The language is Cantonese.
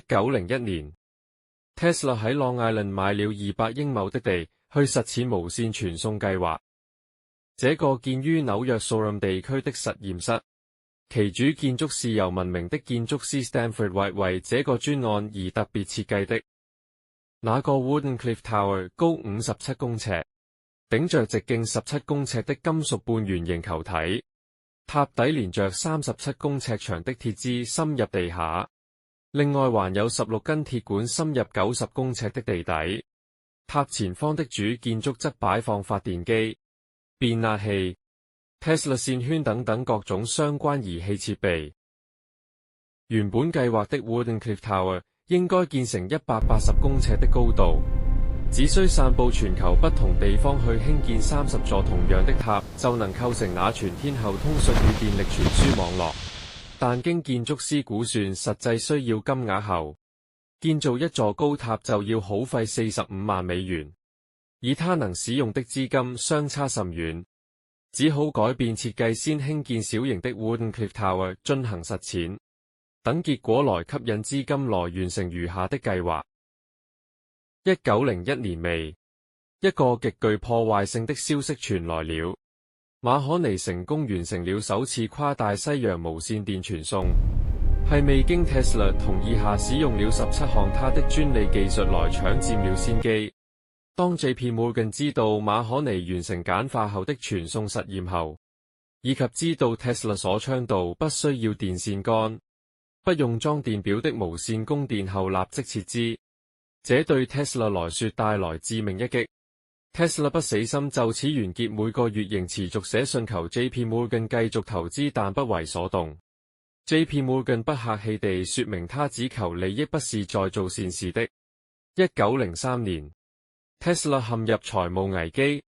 1901年 ，Tesla 喺 Long Island 買了200英畝的地，去實踐無線傳送計劃。這個建於紐約素林地區的實驗室，其主建築是由聞名的建築師 Stanford White 為這個專案而特別設計的。那個 Wardenclyffe Tower 高57公尺，頂着直徑17公尺的金屬半圓形球體，塔底連着37公尺長的鐵枝深入地下，另外還有16根鐵管深入90公尺的地底。塔前方的主建築則擺放發電機、變壓器、Tesla 線圈等等各種相關儀器設備。原本計劃的 Wardenclyffe Tower 應該建成180公尺的高度，只需散布全球不同地方去興建30座同樣的塔，就能構成那全天候通訊與電力傳輸網絡。但經建築師估算實際需要金額後，建造一座高塔就要耗費45萬美元，以他能使用的資金相差甚遠，只好改變設計，先興建小型的 Wardenclyffe Tower 進行實踐，等結果來吸引資金來完成餘下的計劃。1901年尾，一個極具破壞性的消息傳來了，馬可尼成功完成了首次跨大西洋無線電傳送，係未經 Tesla 同意下使用了17項他的專利技術來搶佔了先機。當 J.P. Morgan 知道馬可尼完成簡化後的傳送實驗後，以及知道 Tesla 所倡導不需要電線桿、不用裝電表的無線供電後，立即撤資。這對 Tesla 來說帶來致命一擊。Tesla 不死心，就此完結，每個月仍持續寫信求 J.P. Morgan 繼續投資，但不為所動。J.P. Morgan 不客氣地說明他只求利益，不是在做善事的。1903年，Tesla 陷入財務危機，